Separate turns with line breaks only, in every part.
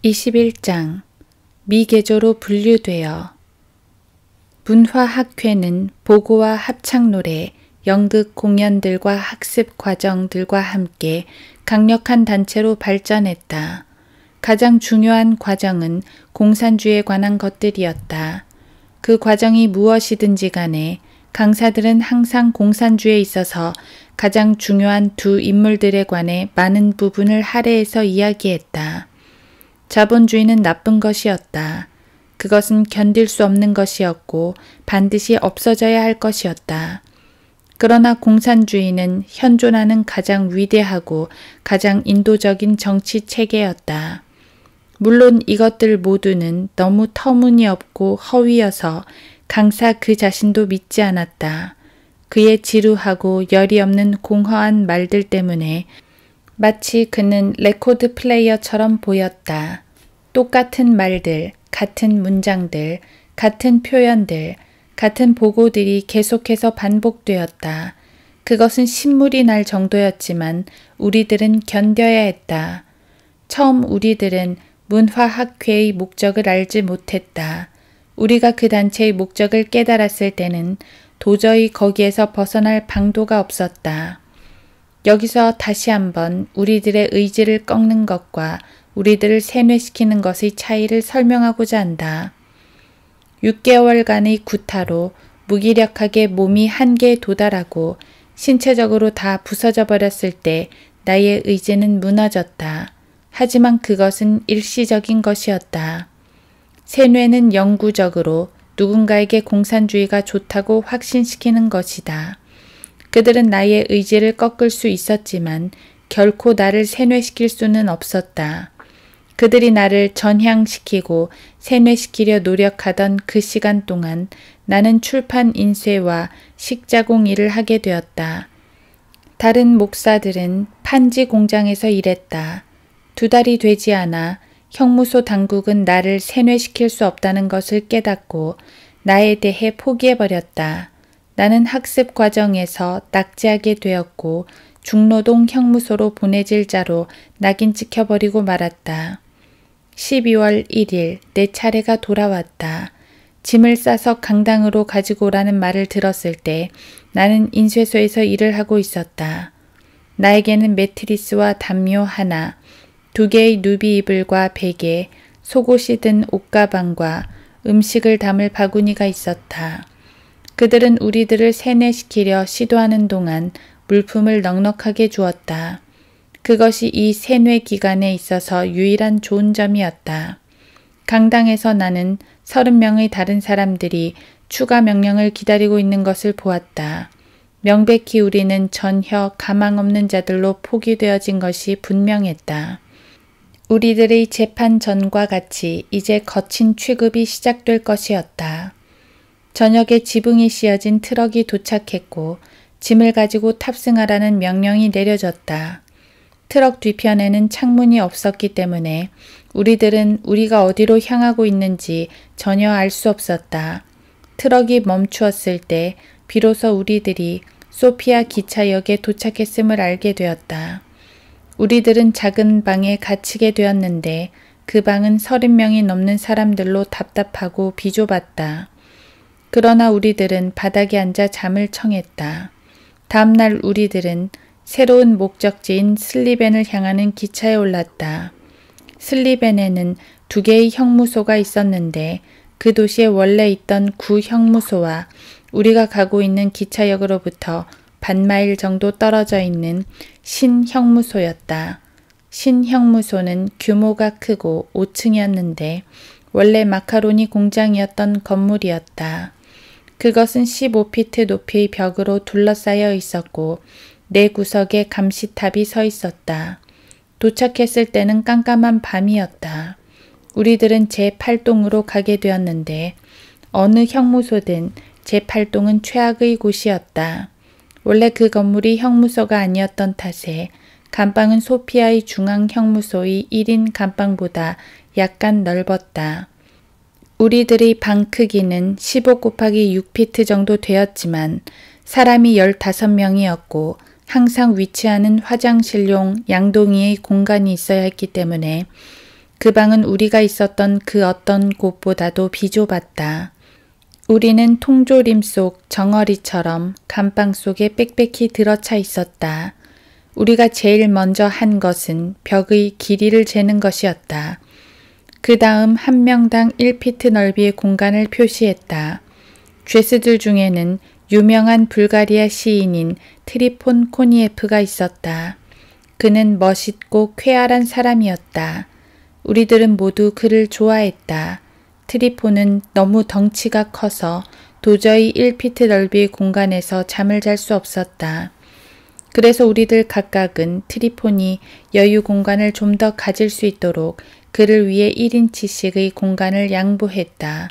21장 미개조로 분류되어 문화학회는 보고와 합창노래, 연극 공연들과 학습 과정들과 함께 강력한 단체로 발전했다. 가장 중요한 과정은 공산주의에 관한 것들이었다. 그 과정이 무엇이든지 간에 강사들은 항상 공산주의에 있어서 가장 중요한 두 인물들에 관해 많은 부분을 할애해서 이야기했다. 자본주의는 나쁜 것이었다. 그것은 견딜 수 없는 것이었고 반드시 없어져야 할 것이었다. 그러나 공산주의는 현존하는 가장 위대하고 가장 인도적인 정치 체계였다. 물론 이것들 모두는 너무 터무니없고 허위여서 강사 그 자신도 믿지 않았다. 그의 지루하고 열이 없는 공허한 말들 때문에 마치 그는 레코드 플레이어처럼 보였다. 똑같은 말들, 같은 문장들, 같은 표현들, 같은 보고들이 계속해서 반복되었다. 그것은 신물이 날 정도였지만 우리들은 견뎌야 했다. 처음 우리들은 문화학회의 목적을 알지 못했다. 우리가 그 단체의 목적을 깨달았을 때는 도저히 거기에서 벗어날 방도가 없었다. 여기서 다시 한번 우리들의 의지를 꺾는 것과 우리들을 세뇌시키는 것의 차이를 설명하고자 한다. 6개월간의 구타로 무기력하게 몸이 한계에 도달하고 신체적으로 다 부서져 버렸을 때 나의 의지는 무너졌다. 하지만 그것은 일시적인 것이었다. 세뇌는 영구적으로 누군가에게 공산주의가 좋다고 확신시키는 것이다. 그들은 나의 의지를 꺾을 수 있었지만 결코 나를 세뇌시킬 수는 없었다. 그들이 나를 전향시키고 세뇌시키려 노력하던 그 시간 동안 나는 출판 인쇄와 식자공 일을 하게 되었다. 다른 목사들은 판지 공장에서 일했다. 2달이 되지 않아 형무소 당국은 나를 세뇌시킬 수 없다는 것을 깨닫고 나에 대해 포기해버렸다. 나는 학습 과정에서 낙제하게 되었고 중노동 형무소로 보내질 자로 낙인 찍혀버리고 말았다. 12월 1일 내 차례가 돌아왔다. 짐을 싸서 강당으로 가지고 오라는 말을 들었을 때 나는 인쇄소에서 일을 하고 있었다. 나에게는 매트리스와 담요 하나, 2개의 누비 이불과 베개, 속옷이 든 옷가방과 음식을 담을 바구니가 있었다. 그들은 우리들을 세뇌시키려 시도하는 동안 물품을 넉넉하게 주었다. 그것이 이 세뇌 기간에 있어서 유일한 좋은 점이었다. 강당에서 나는 30명의 다른 사람들이 추가 명령을 기다리고 있는 것을 보았다. 명백히 우리는 전혀 가망 없는 자들로 포기되어진 것이 분명했다. 우리들의 재판 전과 같이 이제 거친 취급이 시작될 것이었다. 저녁에 지붕이 씌어진 트럭이 도착했고 짐을 가지고 탑승하라는 명령이 내려졌다. 트럭 뒤편에는 창문이 없었기 때문에 우리들은 우리가 어디로 향하고 있는지 전혀 알 수 없었다. 트럭이 멈추었을 때 비로소 우리들이 소피아 기차역에 도착했음을 알게 되었다. 우리들은 작은 방에 갇히게 되었는데 그 방은 30명이 넘는 사람들로 답답하고 비좁았다. 그러나 우리들은 바닥에 앉아 잠을 청했다. 다음날 우리들은 새로운 목적지인 슬리벤을 향하는 기차에 올랐다. 슬리벤에는 2개의 형무소가 있었는데 그 도시에 원래 있던 구 형무소와 우리가 가고 있는 기차역으로부터 반마일 정도 떨어져 있는 신형무소였다. 신형무소는 규모가 크고 5층이었는데 원래 마카로니 공장이었던 건물이었다. 그것은 15피트 높이의 벽으로 둘러싸여 있었고 네 구석에 감시탑이 서 있었다. 도착했을 때는 깜깜한 밤이었다. 우리들은 제8동으로 가게 되었는데 어느 형무소든 제8동은 최악의 곳이었다. 원래 그 건물이 형무소가 아니었던 탓에 감방은 소피아의 중앙 형무소의 1인 감방보다 약간 넓었다. 우리들의 방 크기는 15 곱하기 6피트 정도 되었지만 사람이 15명이었고 항상 위치하는 화장실용 양동이의 공간이 있어야 했기 때문에 그 방은 우리가 있었던 그 어떤 곳보다도 비좁았다. 우리는 통조림 속 정어리처럼 감방 속에 빽빽히 들어차 있었다. 우리가 제일 먼저 한 것은 벽의 길이를 재는 것이었다. 그 다음 한 명당 1피트 넓이의 공간을 표시했다. 죄수들 중에는 유명한 불가리아 시인인 트리폰 코니에프가 있었다. 그는 멋있고 쾌활한 사람이었다. 우리들은 모두 그를 좋아했다. 트리폰은 너무 덩치가 커서 도저히 1피트 넓이의 공간에서 잠을 잘 수 없었다. 그래서 우리들 각각은 트리폰이 여유 공간을 좀 더 가질 수 있도록 그를 위해 1인치씩의 공간을 양보했다.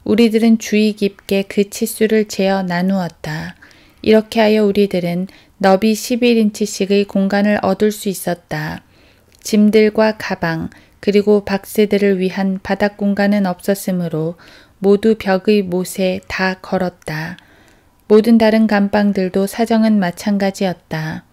우리들은 주의 깊게 그 치수를 재어 나누었다. 이렇게 하여 우리들은 너비 11인치씩의 공간을 얻을 수 있었다. 짐들과 가방 그리고 박스들을 위한 바닥 공간은 없었으므로 모두 벽의 못에 다 걸었다. 모든 다른 감방들도 사정은 마찬가지였다.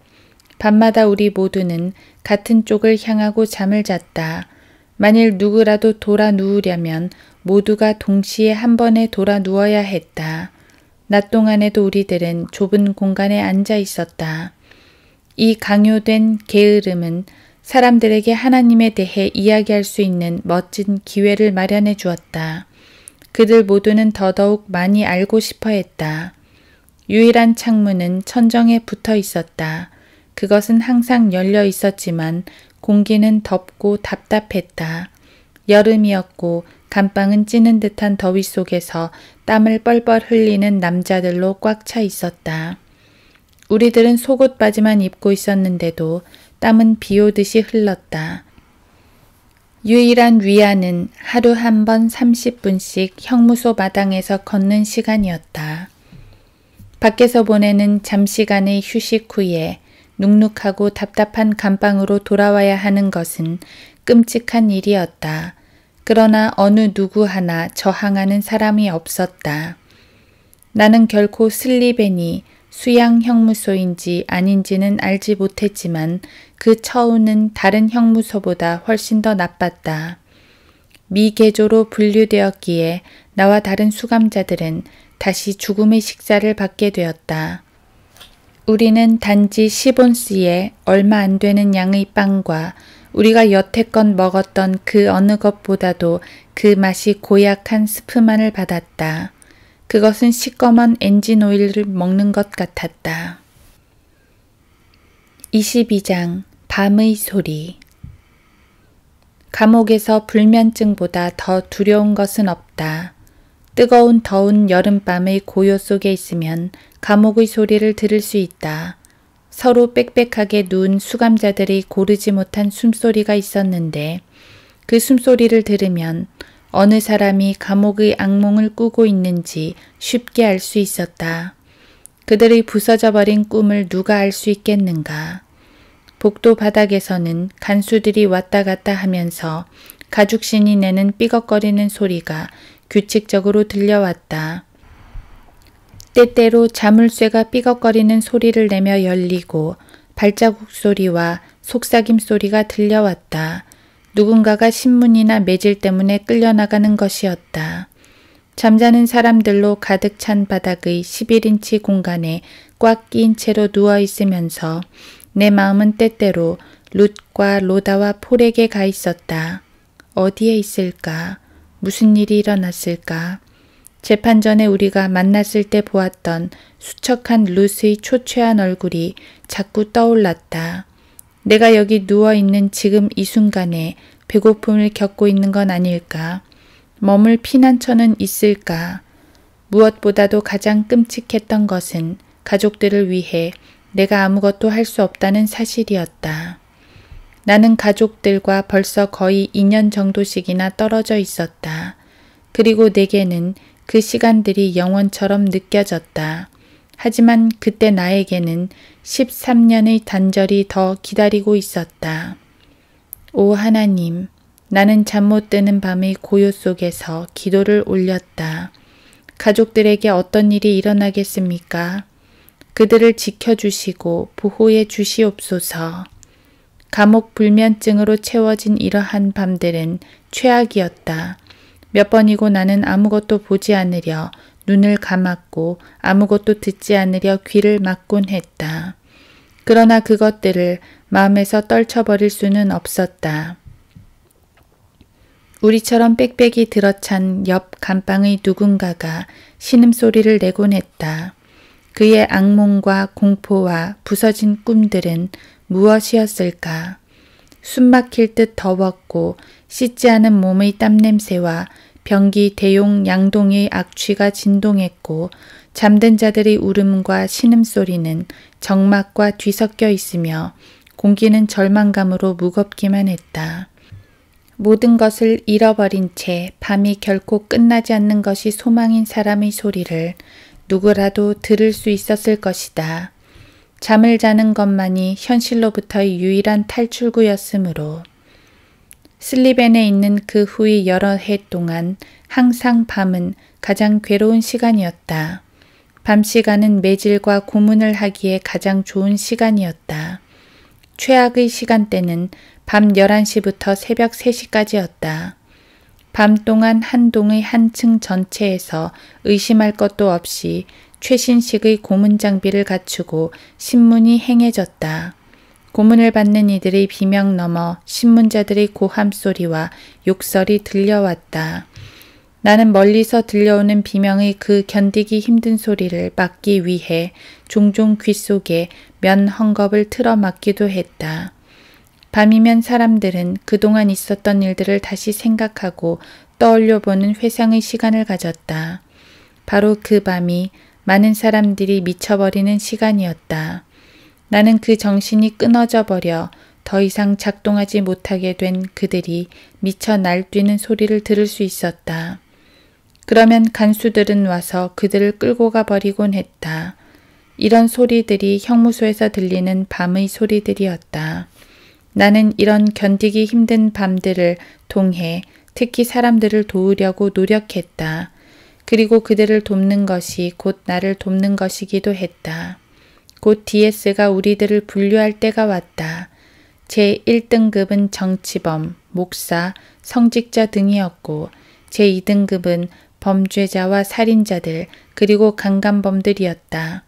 밤마다 우리 모두는 같은 쪽을 향하고 잠을 잤다. 만일 누구라도 돌아 누우려면 모두가 동시에 한 번에 돌아 누워야 했다. 낮 동안에도 우리들은 좁은 공간에 앉아 있었다. 이 강요된 게으름은 사람들에게 하나님에 대해 이야기할 수 있는 멋진 기회를 마련해 주었다. 그들 모두는 더더욱 많이 알고 싶어 했다. 유일한 창문은 천정에 붙어 있었다. 그것은 항상 열려 있었지만 공기는 덥고 답답했다. 여름이었고 감방은 찌는 듯한 더위 속에서 땀을 뻘뻘 흘리는 남자들로 꽉 차 있었다. 우리들은 속옷 바지만 입고 있었는데도 땀은 비 오듯이 흘렀다. 유일한 위안은 하루 한 번 30분씩 형무소 마당에서 걷는 시간이었다. 밖에서 보내는 잠시간의 휴식 후에 눅눅하고 답답한 감방으로 돌아와야 하는 것은 끔찍한 일이었다. 그러나 어느 누구 하나 저항하는 사람이 없었다. 나는 결코 슬리벤이 수양 형무소인지 아닌지는 알지 못했지만 그 처우는 다른 형무소보다 훨씬 더 나빴다. 미개조로 분류되었기에 나와 다른 수감자들은 다시 죽음의 식사를 받게 되었다. 우리는 단지 10온스에 얼마 안 되는 양의 빵과 우리가 여태껏 먹었던 그 어느 것보다도 그 맛이 고약한 스프만을 받았다. 그것은 시꺼먼 엔진 오일을 먹는 것 같았다. 22장 밤의 소리. 감옥에서 불면증보다 더 두려운 것은 없다. 뜨거운 더운 여름밤의 고요 속에 있으면 감옥의 소리를 들을 수 있다. 서로 빽빽하게 누운 수감자들이 고르지 못한 숨소리가 있었는데 그 숨소리를 들으면 어느 사람이 감옥의 악몽을 꾸고 있는지 쉽게 알 수 있었다. 그들의 부서져 버린 꿈을 누가 알 수 있겠는가. 복도 바닥에서는 간수들이 왔다 갔다 하면서 가죽신이 내는 삐걱거리는 소리가 규칙적으로 들려왔다. 때때로 자물쇠가 삐걱거리는 소리를 내며 열리고 발자국 소리와 속삭임 소리가 들려왔다. 누군가가 신문이나 매질 때문에 끌려나가는 것이었다. 잠자는 사람들로 가득 찬 바닥의 11인치 공간에 꽉 끼인 채로 누워 있으면서 내 마음은 때때로 룻과 로다와 폴에게 가 있었다. 어디에 있을까? 무슨 일이 일어났을까? 재판 전에 우리가 만났을 때 보았던 수척한 룻의 초췌한 얼굴이 자꾸 떠올랐다. 내가 여기 누워있는 지금 이 순간에 배고픔을 겪고 있는 건 아닐까? 머물 피난처는 있을까? 무엇보다도 가장 끔찍했던 것은 가족들을 위해 내가 아무것도 할 수 없다는 사실이었다. 나는 가족들과 벌써 거의 2년 정도씩이나 떨어져 있었다. 그리고 내게는 그 시간들이 영원처럼 느껴졌다. 하지만 그때 나에게는 13년의 단절이 더 기다리고 있었다. 오 하나님, 나는 잠 못 드는 밤의 고요 속에서 기도를 올렸다. 가족들에게 어떤 일이 일어나겠습니까? 그들을 지켜주시고 보호해 주시옵소서. 감옥 불면증으로 채워진 이러한 밤들은 최악이었다. 몇 번이고 나는 아무것도 보지 않으려 눈을 감았고 아무것도 듣지 않으려 귀를 막곤 했다. 그러나 그것들을 마음에서 떨쳐버릴 수는 없었다. 우리처럼 빽빽이 들어찬 옆 감방의 누군가가 신음소리를 내곤 했다. 그의 악몽과 공포와 부서진 꿈들은 무엇이었을까? 숨막힐 듯 더웠고 씻지 않은 몸의 땀냄새와 변기 대용 양동이의 악취가 진동했고 잠든 자들의 울음과 신음소리는 적막과 뒤섞여 있으며 공기는 절망감으로 무겁기만 했다. 모든 것을 잃어버린 채 밤이 결코 끝나지 않는 것이 소망인 사람의 소리를 누구라도 들을 수 있었을 것이다. 잠을 자는 것만이 현실로부터의 유일한 탈출구였으므로. 슬리벤에 있는 그 후의 여러 해 동안 항상 밤은 가장 괴로운 시간이었다. 밤 시간은 매질과 고문을 하기에 가장 좋은 시간이었다. 최악의 시간대는 밤 11시부터 새벽 3시까지였다. 밤 동안 한 동의 한 층 전체에서 의심할 것도 없이 최신식의 고문 장비를 갖추고 신문이 행해졌다. 고문을 받는 이들의 비명 너머 신문자들의 고함 소리와 욕설이 들려왔다. 나는 멀리서 들려오는 비명의 그 견디기 힘든 소리를 막기 위해 종종 귓속에 면 헝겊을 틀어막기도 했다. 밤이면 사람들은 그동안 있었던 일들을 다시 생각하고 떠올려보는 회상의 시간을 가졌다. 바로 그 밤이 많은 사람들이 미쳐버리는 시간이었다. 나는 그 정신이 끊어져 버려 더 이상 작동하지 못하게 된 그들이 미쳐 날뛰는 소리를 들을 수 있었다. 그러면 간수들은 와서 그들을 끌고 가버리곤 했다. 이런 소리들이 형무소에서 들리는 밤의 소리들이었다. 나는 이런 견디기 힘든 밤들을 통해 특히 사람들을 도우려고 노력했다. 그리고 그들을 돕는 것이 곧 나를 돕는 것이기도 했다. 곧 DS가 우리들을 분류할 때가 왔다. 제1등급은 정치범, 목사, 성직자 등이었고 제2등급은 범죄자와 살인자들 그리고 강간범들이었다.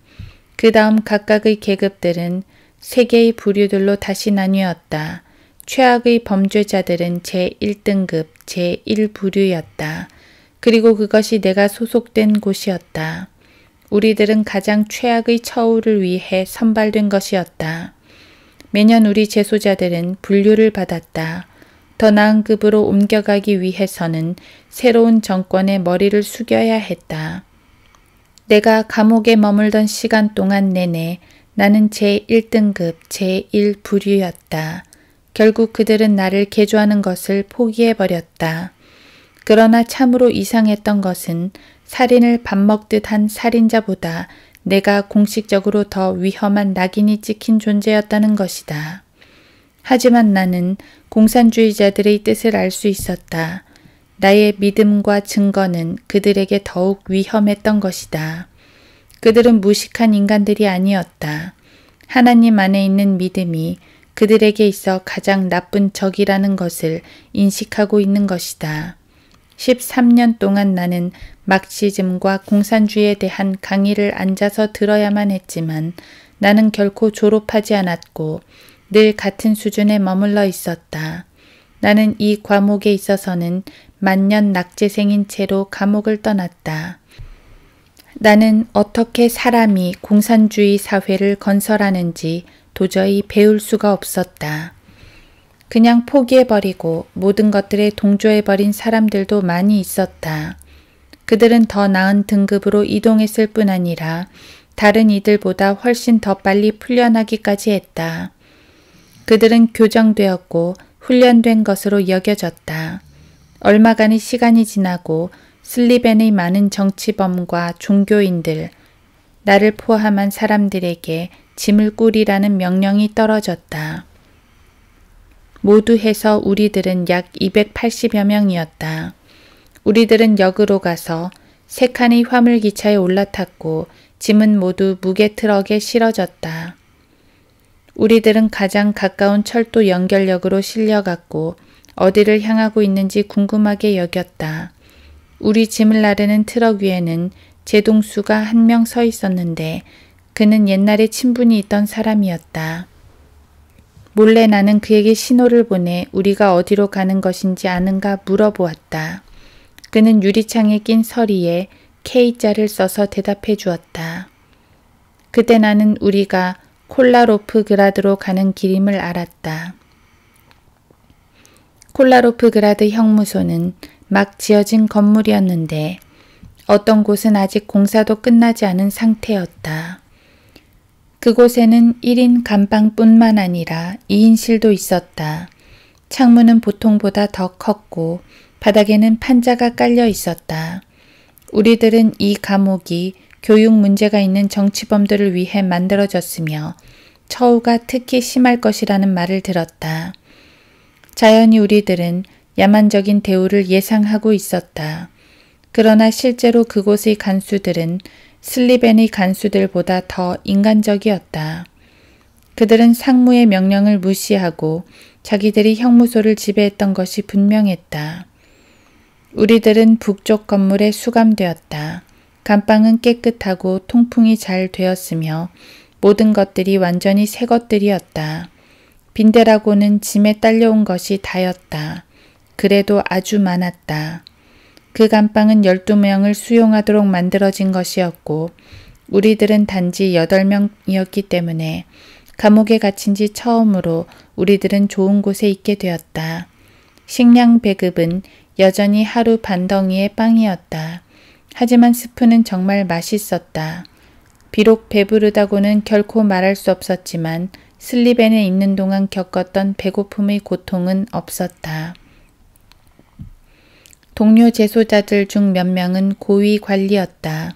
그 다음 각각의 계급들은 3개의 부류들로 다시 나뉘었다. 최악의 범죄자들은 제1등급, 제1부류였다. 그리고 그것이 내가 소속된 곳이었다. 우리들은 가장 최악의 처우를 위해 선발된 것이었다. 매년 우리 재소자들은 분류를 받았다. 더 나은 급으로 옮겨가기 위해서는 새로운 정권의 머리를 숙여야 했다. 내가 감옥에 머물던 시간 동안 내내 나는 제1등급, 제1부류였다. 결국 그들은 나를 개조하는 것을 포기해버렸다. 그러나 참으로 이상했던 것은 살인을 밥 먹듯 한 살인자보다 내가 공식적으로 더 위험한 낙인이 찍힌 존재였다는 것이다. 하지만 나는 공산주의자들의 뜻을 알 수 있었다. 나의 믿음과 증거는 그들에게 더욱 위험했던 것이다. 그들은 무식한 인간들이 아니었다. 하나님 안에 있는 믿음이 그들에게 있어 가장 나쁜 적이라는 것을 인식하고 있는 것이다. 13년 동안 나는 막시즘과 공산주의에 대한 강의를 앉아서 들어야만 했지만 나는 결코 졸업하지 않았고 늘 같은 수준에 머물러 있었다. 나는 이 과목에 있어서는 만년 낙제생인 채로 감옥을 떠났다. 나는 어떻게 사람이 공산주의 사회를 건설하는지 도저히 배울 수가 없었다. 그냥 포기해버리고 모든 것들에 동조해버린 사람들도 많이 있었다. 그들은 더 나은 등급으로 이동했을 뿐 아니라 다른 이들보다 훨씬 더 빨리 풀려나기까지 했다. 그들은 교정되었고 훈련된 것으로 여겨졌다. 얼마간의 시간이 지나고 슬리벤의 많은 정치범과 종교인들, 나를 포함한 사람들에게 짐을 꾸리라는 명령이 떨어졌다. 모두 해서 우리들은 약 280여 명이었다. 우리들은 역으로 가서 3칸의 화물기차에 올라탔고 짐은 모두 무게 트럭에 실어졌다. 우리들은 가장 가까운 철도 연결역으로 실려갔고 어디를 향하고 있는지 궁금하게 여겼다. 우리 짐을 나르는 트럭 위에는 제동수가 한 명 서 있었는데 그는 옛날에 친분이 있던 사람이었다. 몰래 나는 그에게 신호를 보내 우리가 어디로 가는 것인지 아는가 물어보았다. 그는 유리창에 낀 서리에 K자를 써서 대답해 주었다. 그때 나는 우리가 콜라로프그라드로 가는 길임을 알았다. 콜라로프그라드 형무소는 막 지어진 건물이었는데 어떤 곳은 아직 공사도 끝나지 않은 상태였다. 그곳에는 1인 감방뿐만 아니라 2인실도 있었다. 창문은 보통보다 더 컸고 바닥에는 판자가 깔려 있었다. 우리들은 이 감옥이 교육 문제가 있는 정치범들을 위해 만들어졌으며 처우가 특히 심할 것이라는 말을 들었다. 자연히 우리들은 야만적인 대우를 예상하고 있었다. 그러나 실제로 그곳의 간수들은 슬리벤의 간수들보다 더 인간적이었다. 그들은 상무의 명령을 무시하고 자기들이 형무소를 지배했던 것이 분명했다. 우리들은 북쪽 건물에 수감되었다. 감방은 깨끗하고 통풍이 잘 되었으며 모든 것들이 완전히 새 것들이었다. 빈대라고는 짐에 딸려온 것이 다였다. 그래도 아주 많았다. 그 감방은 12명을 수용하도록 만들어진 것이었고 우리들은 단지 8명이었기 때문에 감옥에 갇힌 지 처음으로 우리들은 좋은 곳에 있게 되었다. 식량 배급은 여전히 하루 반 덩이의 빵이었다. 하지만 스프는 정말 맛있었다. 비록 배부르다고는 결코 말할 수 없었지만 슬리벤에 있는 동안 겪었던 배고픔의 고통은 없었다. 동료 재소자들 중 몇 명은 고위 관리였다.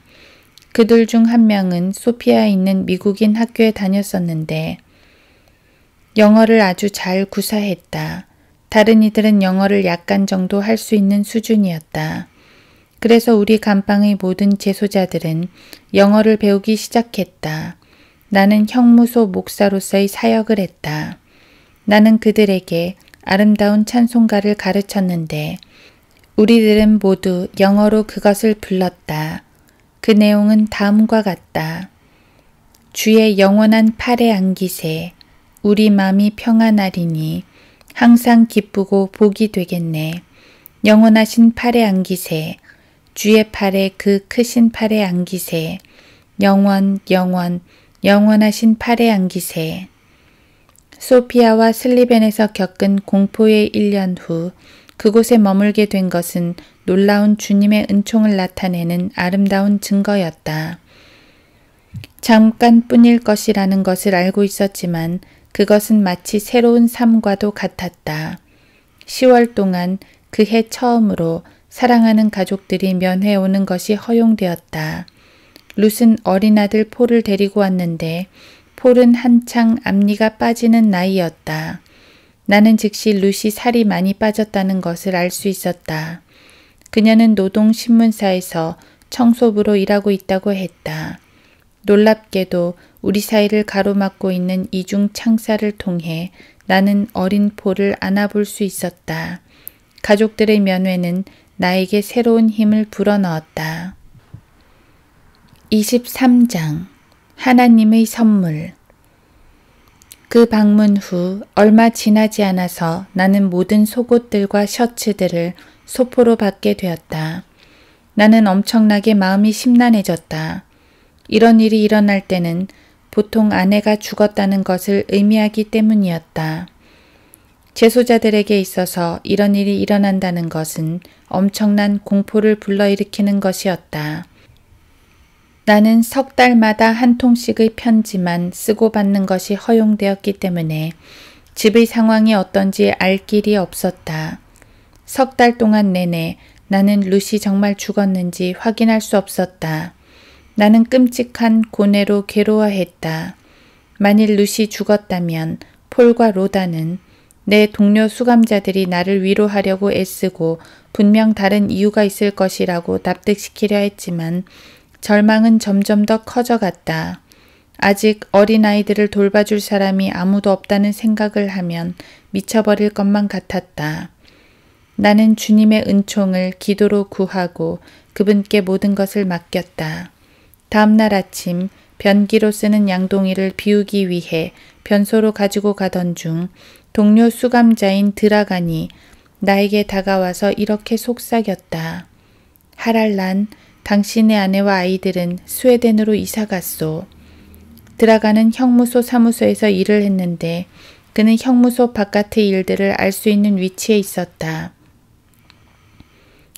그들 중 한 명은 소피아에 있는 미국인 학교에 다녔었는데 영어를 아주 잘 구사했다. 다른 이들은 영어를 약간 정도 할 수 있는 수준이었다. 그래서 우리 감방의 모든 재소자들은 영어를 배우기 시작했다. 나는 형무소 목사로서의 사역을 했다. 나는 그들에게 아름다운 찬송가를 가르쳤는데 우리들은 모두 영어로 그것을 불렀다. 그 내용은 다음과 같다. 주의 영원한 팔에 안기세. 우리 마음이 평안하리니 항상 기쁘고 복이 되겠네. 영원하신 팔에 안기세. 주의 팔에 그 크신 팔에 안기세. 영원하신 팔에 안기세. 소피아와 슬리벤에서 겪은 공포의 1년 후 그곳에 머물게 된 것은 놀라운 주님의 은총을 나타내는 아름다운 증거였다. 잠깐뿐일 것이라는 것을 알고 있었지만 그것은 마치 새로운 삶과도 같았다. 10월 동안 그해 처음으로 사랑하는 가족들이 면회 오는 것이 허용되었다. 룻은 어린아들 폴을 데리고 왔는데 폴은 한창 앞니가 빠지는 나이였다. 나는 즉시 룻이 살이 많이 빠졌다는 것을 알 수 있었다. 그녀는 노동신문사에서 청소부로 일하고 있다고 했다. 놀랍게도 우리 사이를 가로막고 있는 이중 창살을 통해 나는 어린 폴을 안아볼 수 있었다. 가족들의 면회는 나에게 새로운 힘을 불어넣었다. 23장 하나님의 선물. 그 방문 후 얼마 지나지 않아서 나는 모든 속옷들과 셔츠들을 소포로 받게 되었다. 나는 엄청나게 마음이 심란해졌다. 이런 일이 일어날 때는 보통 아내가 죽었다는 것을 의미하기 때문이었다. 재소자들에게 있어서 이런 일이 일어난다는 것은 엄청난 공포를 불러일으키는 것이었다. 나는 석 달마다 한 통씩의 편지만 쓰고 받는 것이 허용되었기 때문에 집의 상황이 어떤지 알 길이 없었다. 석 달 동안 내내 나는 룻이 정말 죽었는지 확인할 수 없었다. 나는 끔찍한 고뇌로 괴로워했다. 만일 룻이 죽었다면 폴과 로다는 내 동료 수감자들이 나를 위로하려고 애쓰고 분명 다른 이유가 있을 것이라고 납득시키려 했지만 절망은 점점 더 커져갔다. 아직 어린아이들을 돌봐줄 사람이 아무도 없다는 생각을 하면 미쳐버릴 것만 같았다. 나는 주님의 은총을 기도로 구하고 그분께 모든 것을 맡겼다. 다음 날 아침 변기로 쓰는 양동이를 비우기 위해 변소로 가지고 가던 중 동료 수감자인 드라간이 나에게 다가와서 이렇게 속삭였다. 하랄란, 당신의 아내와 아이들은 스웨덴으로 이사갔소. 드라간은 형무소 사무소에서 일을 했는데 그는 형무소 바깥의 일들을 알 수 있는 위치에 있었다.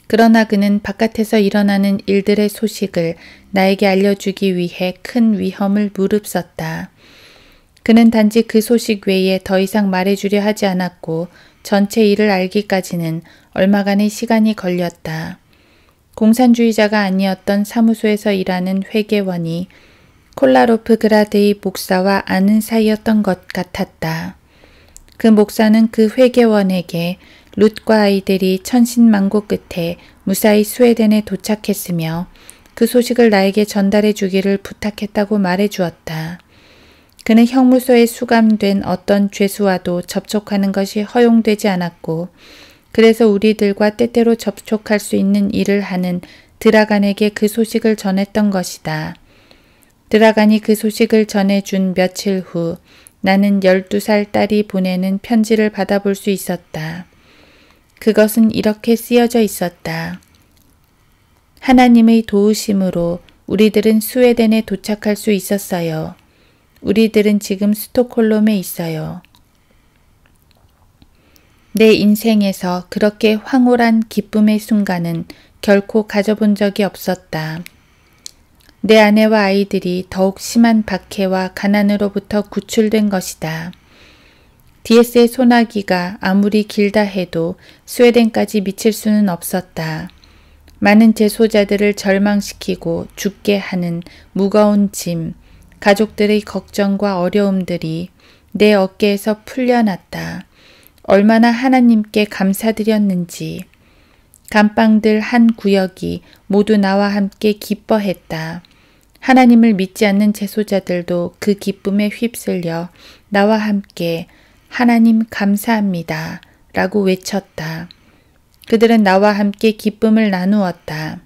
그러나 그는 바깥에서 일어나는 일들의 소식을 나에게 알려주기 위해 큰 위험을 무릅썼다. 그는 단지 그 소식 외에 더 이상 말해주려 하지 않았고 전체 일을 알기까지는 얼마간의 시간이 걸렸다. 공산주의자가 아니었던 사무소에서 일하는 회계원이 콜라로프 그라드의 목사와 아는 사이였던 것 같았다. 그 목사는 그 회계원에게 룻과 아이들이 천신만고 끝에 무사히 스웨덴에 도착했으며 그 소식을 나에게 전달해 주기를 부탁했다고 말해 주었다. 그는 형무소에 수감된 어떤 죄수와도 접촉하는 것이 허용되지 않았고 그래서 우리들과 때때로 접촉할 수 있는 일을 하는 드라간에게 그 소식을 전했던 것이다. 드라간이 그 소식을 전해준 며칠 후 나는 12살 딸이 보내는 편지를 받아볼 수 있었다. 그것은 이렇게 쓰여져 있었다. 하나님의 도우심으로 우리들은 스웨덴에 도착할 수 있었어요. 우리들은 지금 스톡홀름에 있어요. 내 인생에서 그렇게 황홀한 기쁨의 순간은 결코 가져본 적이 없었다. 내 아내와 아이들이 더욱 심한 박해와 가난으로부터 구출된 것이다. DS의 소나기가 아무리 길다 해도 스웨덴까지 미칠 수는 없었다. 많은 재소자들을 절망시키고 죽게 하는 무거운 짐, 가족들의 걱정과 어려움들이 내 어깨에서 풀려났다. 얼마나 하나님께 감사드렸는지. 감방들 한 구역이 모두 나와 함께 기뻐했다. 하나님을 믿지 않는 재소자들도 그 기쁨에 휩쓸려 나와 함께 하나님 감사합니다 라고 외쳤다. 그들은 나와 함께 기쁨을 나누었다.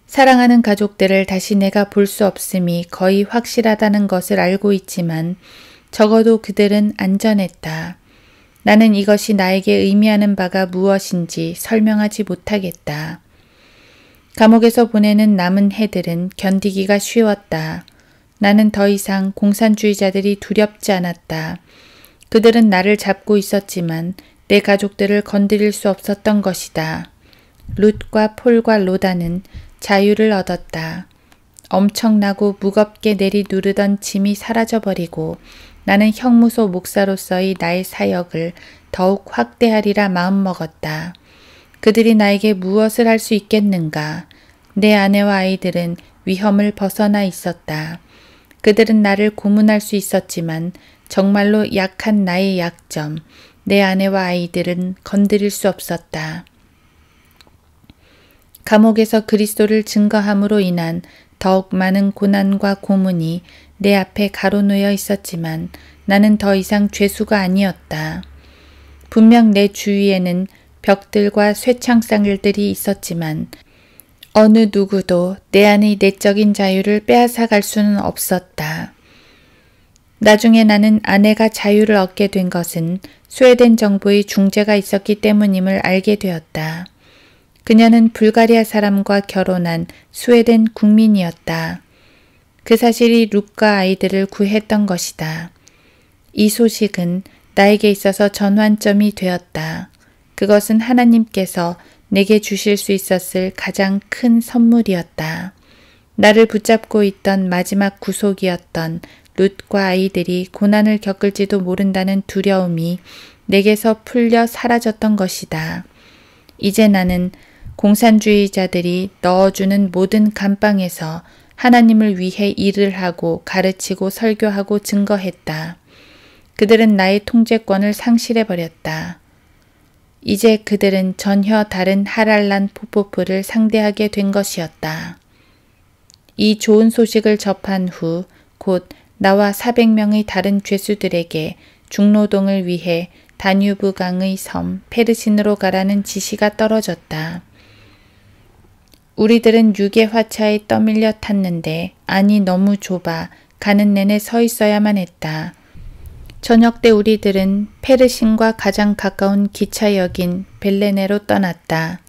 사랑하는 가족들을 다시 내가 볼 수 없음이 거의 확실하다는 것을 알고 있지만 적어도 그들은 안전했다. 나는 이것이 나에게 의미하는 바가 무엇인지 설명하지 못하겠다. 감옥에서 보내는 남은 해들은 견디기가 쉬웠다. 나는 더 이상 공산주의자들이 두렵지 않았다. 그들은 나를 잡고 있었지만 내 가족들을 건드릴 수 없었던 것이다. 룻과 폴과 로다는 자유를 얻었다. 엄청나고 무겁게 내리누르던 짐이 사라져버리고 나는 형무소 목사로서의 나의 사역을 더욱 확대하리라 마음먹었다. 그들이 나에게 무엇을 할 수 있겠는가? 내 아내와 아이들은 위험을 벗어나 있었다. 그들은 나를 고문할 수 있었지만 정말로 약한 나의 약점, 내 아내와 아이들은 건드릴 수 없었다. 감옥에서 그리스도를 증거함으로 인한 더욱 많은 고난과 고문이 내 앞에 가로놓여 있었지만 나는 더 이상 죄수가 아니었다. 분명 내 주위에는 벽들과 쇠창살들이 있었지만 어느 누구도 내 안의 내적인 자유를 빼앗아 갈 수는 없었다. 나중에 나는 아내가 자유를 얻게 된 것은 스웨덴 정부의 중재가 있었기 때문임을 알게 되었다. 그녀는 불가리아 사람과 결혼한 스웨덴 국민이었다. 그 사실이 룻과 아이들을 구했던 것이다. 이 소식은 나에게 있어서 전환점이 되었다. 그것은 하나님께서 내게 주실 수 있었을 가장 큰 선물이었다. 나를 붙잡고 있던 마지막 구속이었던 룻과 아이들이 고난을 겪을지도 모른다는 두려움이 내게서 풀려 사라졌던 것이다. 이제 나는 공산주의자들이 넣어주는 모든 감방에서 하나님을 위해 일을 하고 가르치고 설교하고 증거했다. 그들은 나의 통제권을 상실해버렸다. 이제 그들은 전혀 다른 하랄란 포포프를 상대하게 된 것이었다. 이 좋은 소식을 접한 후 곧 나와 400명의 다른 죄수들에게 중노동을 위해 다뉴브 강의 섬 페르신으로 가라는 지시가 떨어졌다. 우리들은 유게 화차에 떠밀려 탔는데 안이 너무 좁아 가는 내내 서 있어야만 했다. 저녁 때 우리들은 페르신과 가장 가까운 기차역인 벨레네로 떠났다.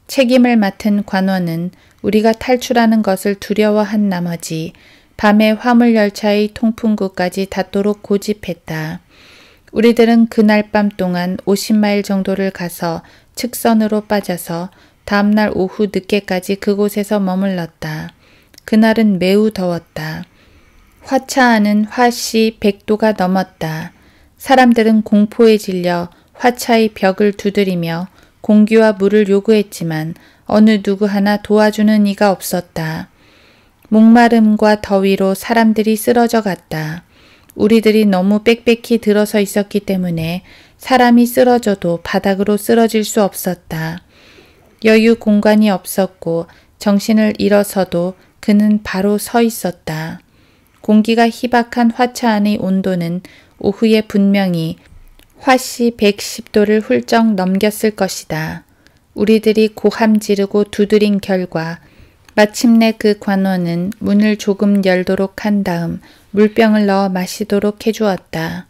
책임을 맡은 관원은 우리가 탈출하는 것을 두려워한 나머지 밤에 화물열차의 통풍구까지 닿도록 고집했다. 우리들은 그날 밤 동안 50마일 정도를 가서 측선으로 빠져서 다음날 오후 늦게까지 그곳에서 머물렀다. 그날은 매우 더웠다. 화차 안은 화씨 100도가 넘었다. 사람들은 공포에 질려 화차의 벽을 두드리며 공기와 물을 요구했지만 어느 누구 하나 도와주는 이가 없었다. 목마름과 더위로 사람들이 쓰러져 갔다. 우리들이 너무 빽빽히 들어서 있었기 때문에 사람이 쓰러져도 바닥으로 쓰러질 수 없었다. 여유 공간이 없었고 정신을 잃어서도 그는 바로 서 있었다. 공기가 희박한 화차 안의 온도는 오후에 분명히 화씨 110도를 훌쩍 넘겼을 것이다. 우리들이 고함 지르고 두드린 결과 마침내 그 관원은 문을 조금 열도록 한 다음 물병을 넣어 마시도록 해주었다.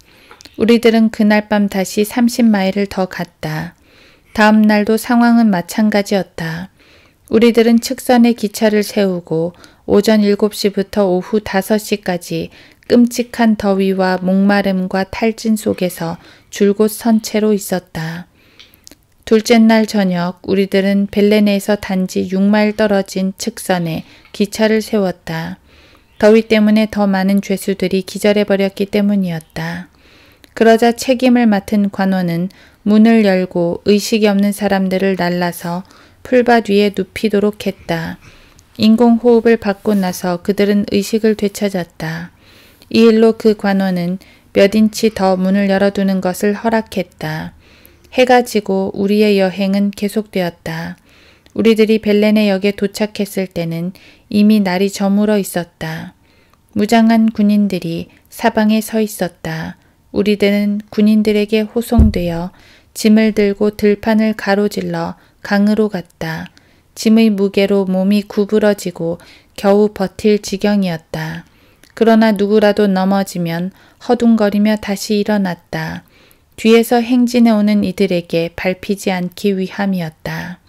우리들은 그날 밤 다시 30마일을 더 갔다. 다음 날도 상황은 마찬가지였다. 우리들은 측선에 기차를 세우고 오전 7시부터 오후 5시까지 끔찍한 더위와 목마름과 탈진 속에서 줄곧 선 채로 있었다. 둘째 날 저녁 우리들은 벨레네에서 단지 6마일 떨어진 측선에 기차를 세웠다. 더위 때문에 더 많은 죄수들이 기절해버렸기 때문이었다. 그러자 책임을 맡은 관원은 문을 열고 의식이 없는 사람들을 날라서 풀밭 위에 눕히도록 했다. 인공호흡을 받고 나서 그들은 의식을 되찾았다. 이 일로 그 관원은 몇 인치 더 문을 열어두는 것을 허락했다. 해가 지고 우리의 여행은 계속되었다. 우리들이 벨레네 역에 도착했을 때는 이미 날이 저물어 있었다. 무장한 군인들이 사방에 서 있었다. 우리들은 군인들에게 호송되어 짐을 들고 들판을 가로질러 강으로 갔다. 짐의 무게로 몸이 구부러지고 겨우 버틸 지경이었다. 그러나 누구라도 넘어지면 허둥거리며 다시 일어났다. 뒤에서 행진해 오는 이들에게 밟히지 않기 위함이었다.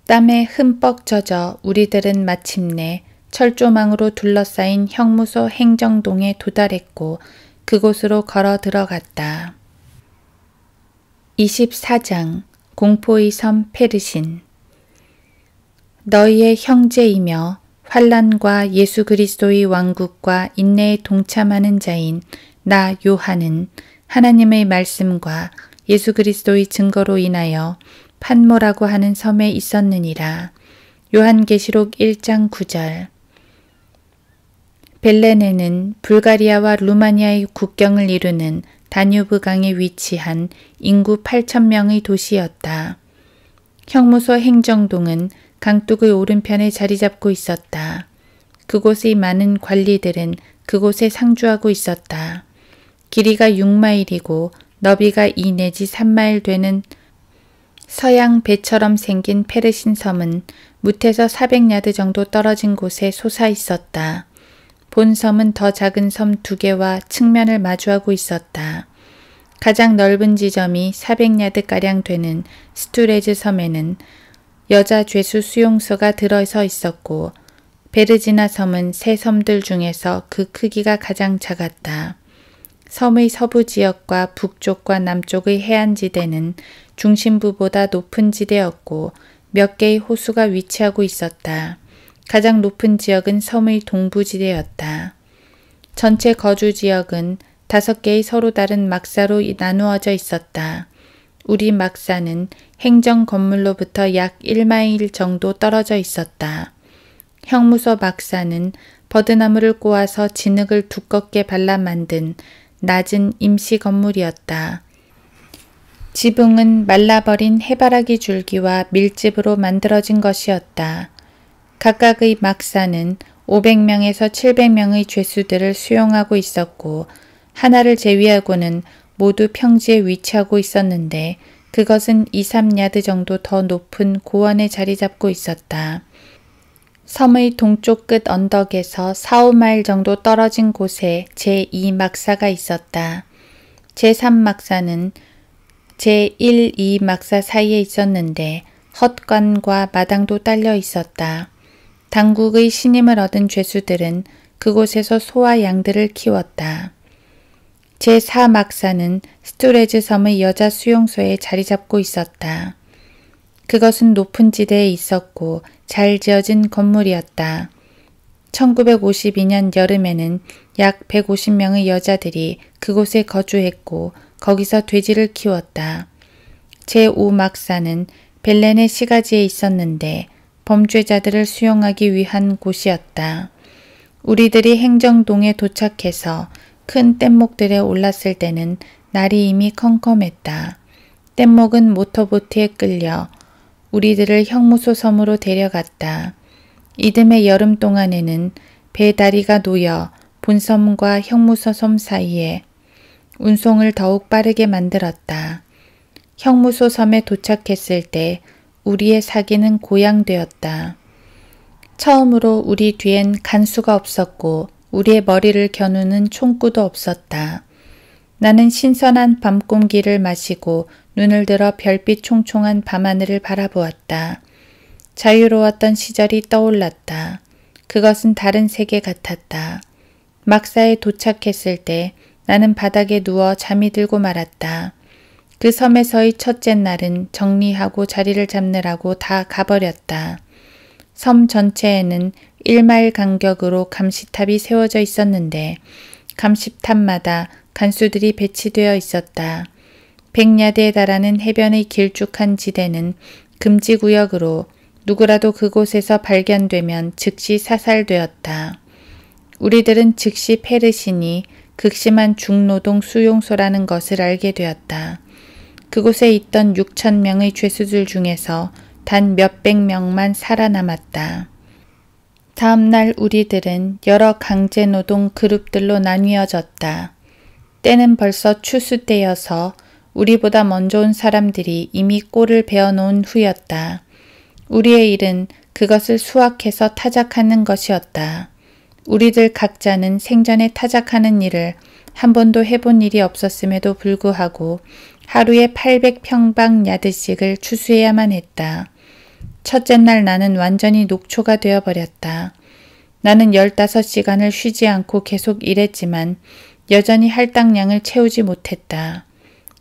땀에 흠뻑 젖어 우리들은 마침내 철조망으로 둘러싸인 형무소 행정동에 도달했고 그곳으로 걸어 들어갔다. 24장 공포의 섬 페르신. 너희의 형제이며 환난과 예수 그리스도의 왕국과 인내에 동참하는 자인 나 요한은 하나님의 말씀과 예수 그리스도의 증거로 인하여 판모라고 하는 섬에 있었느니라. 요한계시록 1장 9절. 벨레네는 불가리아와 루마니아의 국경을 이루는 다뉴브 강에 위치한 인구 8,000명의 도시였다. 형무소 행정동은 강둑의 오른편에 자리 잡고 있었다. 그곳의 많은 관리들은 그곳에 상주하고 있었다. 길이가 6마일이고 너비가 2 내지 3마일 되는 서양 배처럼 생긴 페르신 섬은 무태서 400야드 정도 떨어진 곳에 솟아 있었다. 본 섬은 더 작은 섬 2개와 측면을 마주하고 있었다. 가장 넓은 지점이 400야드가량 되는 스투레즈 섬에는 여자 죄수 수용소가 들어서 있었고 베르지나 섬은 세 섬들 중에서 그 크기가 가장 작았다. 섬의 서부 지역과 북쪽과 남쪽의 해안지대는 중심부보다 높은 지대였고 몇 개의 호수가 위치하고 있었다. 가장 높은 지역은 섬의 동부지대였다. 전체 거주지역은 5개의 서로 다른 막사로 나누어져 있었다. 우리 막사는 행정 건물로부터 약 1마일 정도 떨어져 있었다. 형무소 막사는 버드나무를 꼬아서 진흙을 두껍게 발라 만든 낮은 임시 건물이었다. 지붕은 말라버린 해바라기 줄기와 밀집으로 만들어진 것이었다. 각각의 막사는 500명에서 700명의 죄수들을 수용하고 있었고 하나를 제외하고는 모두 평지에 위치하고 있었는데 그것은 2-3야드 정도 더 높은 고원에 자리 잡고 있었다. 섬의 동쪽 끝 언덕에서 4-5마일 정도 떨어진 곳에 제2막사가 있었다. 제3막사는 제1, 2막사 사이에 있었는데 헛관과 마당도 딸려 있었다. 당국의 신임을 얻은 죄수들은 그곳에서 소와 양들을 키웠다. 제4막사는 스토레즈 섬의 여자 수용소에 자리 잡고 있었다. 그것은 높은 지대에 있었고 잘 지어진 건물이었다. 1952년 여름에는 약 150명의 여자들이 그곳에 거주했고 거기서 돼지를 키웠다. 제5막사는 벨렌의 시가지에 있었는데 범죄자들을 수용하기 위한 곳이었다. 우리들이 행정동에 도착해서 큰 뗏목들에 올랐을 때는 날이 이미 컴컴했다. 뗏목은 모터보트에 끌려 우리들을 형무소 섬으로 데려갔다. 이듬해 여름 동안에는 배다리가 놓여 본섬과 형무소 섬 사이에 운송을 더욱 빠르게 만들었다. 형무소 섬에 도착했을 때 우리의 사기는 고양되었다. 처음으로 우리 뒤엔 간수가 없었고 우리의 머리를 겨누는 총구도 없었다. 나는 신선한 밤 공기를 마시고 눈을 들어 별빛 총총한 밤하늘을 바라보았다. 자유로웠던 시절이 떠올랐다. 그것은 다른 세계 같았다. 막사에 도착했을 때 나는 바닥에 누워 잠이 들고 말았다. 그 섬에서의 첫째 날은 정리하고 자리를 잡느라고 다 가버렸다. 섬 전체에는 1마일 간격으로 감시탑이 세워져 있었는데 감시탑마다 간수들이 배치되어 있었다. 100야드에 달하는 해변의 길쭉한 지대는 금지구역으로 누구라도 그곳에서 발견되면 즉시 사살되었다. 우리들은 즉시 페르신이 극심한 중노동 수용소라는 것을 알게 되었다. 그곳에 있던 6,000명의 죄수들 중에서 단 몇백 명만 살아남았다. 다음 날 우리들은 여러 강제노동 그룹들로 나뉘어졌다. 때는 벌써 추수 때여서 우리보다 먼저 온 사람들이 이미 꼴을 베어놓은 후였다. 우리의 일은 그것을 수확해서 타작하는 것이었다. 우리들 각자는 생전에 타작하는 일을 한 번도 해본 일이 없었음에도 불구하고 하루에 800평방야드씩을 추수해야만 했다. 첫째 날 나는 완전히 녹초가 되어버렸다. 나는 15시간을 쉬지 않고 계속 일했지만 여전히 할당량을 채우지 못했다.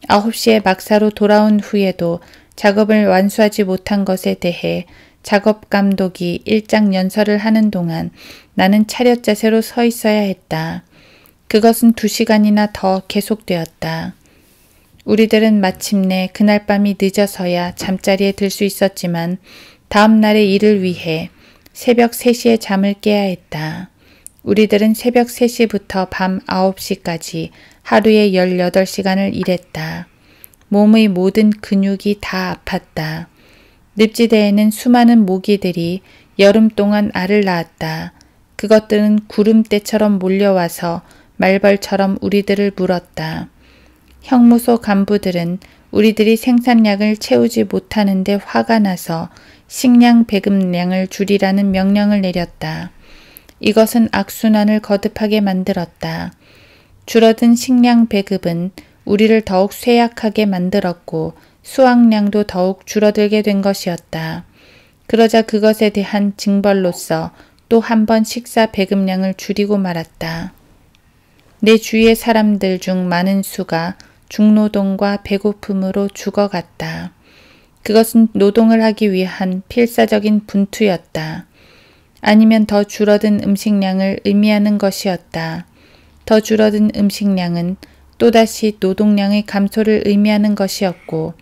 9시에 막사로 돌아온 후에도 작업을 완수하지 못한 것에 대해 작업 감독이 일장 연설을 하는 동안 나는 차렷 자세로 서 있어야 했다. 그것은 2시간이나 더 계속되었다. 우리들은 마침내 그날 밤이 늦어서야 잠자리에 들 수 있었지만 다음 날의 일을 위해 새벽 3시에 잠을 깨야 했다. 우리들은 새벽 3시부터 밤 9시까지 하루에 18시간을 일했다. 몸의 모든 근육이 다 아팠다. 늪지대에는 수많은 모기들이 여름 동안 알을 낳았다. 그것들은 구름대처럼 몰려와서 말벌처럼 우리들을 물었다. 형무소 간부들은 우리들이 생산량을 채우지 못하는데 화가 나서 식량 배급량을 줄이라는 명령을 내렸다. 이것은 악순환을 거듭하게 만들었다. 줄어든 식량 배급은 우리를 더욱 쇠약하게 만들었고 수확량도 더욱 줄어들게 된 것이었다. 그러자 그것에 대한 징벌로서 또 한 번 식사 배급량을 줄이고 말았다. 내 주위의 사람들 중 많은 수가 중노동과 배고픔으로 죽어갔다. 그것은 노동을 하기 위한 필사적인 분투였다. 아니면 더 줄어든 음식량을 의미하는 것이었다. 더 줄어든 음식량은 또다시 노동량의 감소를 의미하는 것이었고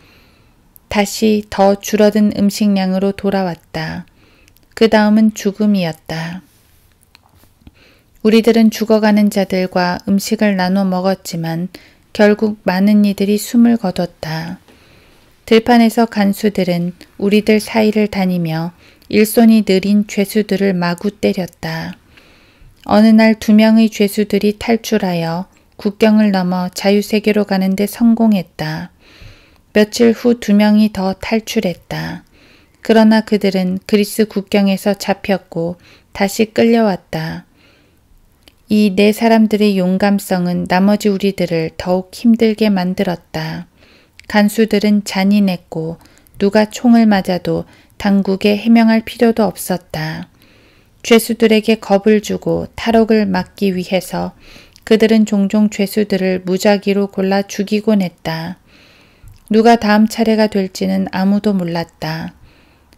다시 더 줄어든 음식량으로 돌아왔다. 그 다음은 죽음이었다. 우리들은 죽어가는 자들과 음식을 나눠 먹었지만 결국 많은 이들이 숨을 거뒀다. 들판에서 간수들은 우리들 사이를 다니며 일손이 느린 죄수들을 마구 때렸다. 어느 날 2명의 죄수들이 탈출하여 국경을 넘어 자유세계로 가는데 성공했다. 며칠 후 2명이 더 탈출했다. 그러나 그들은 그리스 국경에서 잡혔고 다시 끌려왔다. 이 4사람들의 용감성은 나머지 우리들을 더욱 힘들게 만들었다. 간수들은 잔인했고 누가 총을 맞아도 당국에 해명할 필요도 없었다. 죄수들에게 겁을 주고 탈옥을 막기 위해서 그들은 종종 죄수들을 무작위로 골라 죽이곤 했다. 누가 다음 차례가 될지는 아무도 몰랐다.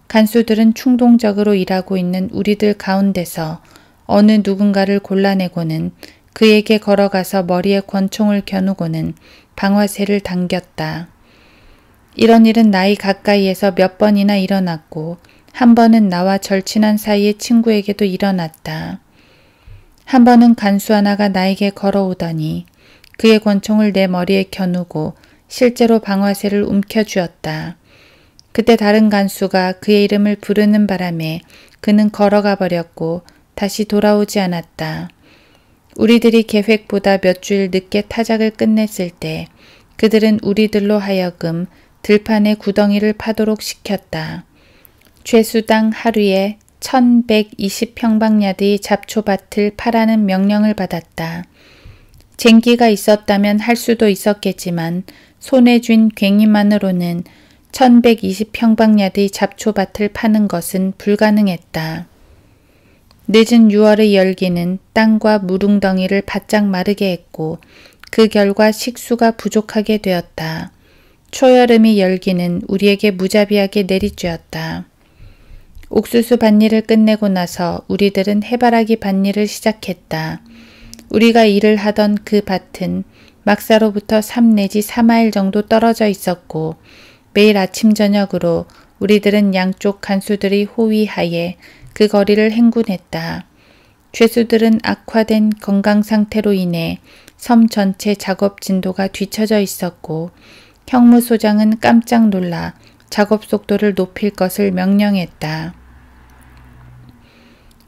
간수들은 충동적으로 일하고 있는 우리들 가운데서 어느 누군가를 골라내고는 그에게 걸어가서 머리에 권총을 겨누고는 방화쇠를 당겼다. 이런 일은 나이 가까이에서 몇 번이나 일어났고 한 번은 나와 절친한 사이의 친구에게도 일어났다. 한 번은 간수 하나가 나에게 걸어오더니 그의 권총을 내 머리에 겨누고 실제로 방화쇠를 움켜쥐었다. 그때 다른 간수가 그의 이름을 부르는 바람에 그는 걸어가 버렸고 다시 돌아오지 않았다. 우리들이 계획보다 몇 주일 늦게 타작을 끝냈을 때 그들은 우리들로 하여금 들판에 구덩이를 파도록 시켰다. 죄수당 하루에 1120평방야드의 잡초밭을 파라는 명령을 받았다. 쟁기가 있었다면 할 수도 있었겠지만 손에 쥔 괭이만으로는 1120평방야드의 잡초밭을 파는 것은 불가능했다. 늦은 6월의 열기는 땅과 무릉덩이를 바짝 마르게 했고 그 결과 식수가 부족하게 되었다. 초여름의 열기는 우리에게 무자비하게 내리쬐었다. 옥수수 밭일을 끝내고 나서 우리들은 해바라기 밭일을 시작했다. 우리가 일을 하던 그 밭은 막사로부터 3 내지 4마일 정도 떨어져 있었고 매일 아침 저녁으로 우리들은 양쪽 간수들의 호위하에 그 거리를 행군했다. 죄수들은 악화된 건강 상태로 인해 섬 전체 작업 진도가 뒤처져 있었고 형무소장은 깜짝 놀라 작업 속도를 높일 것을 명령했다.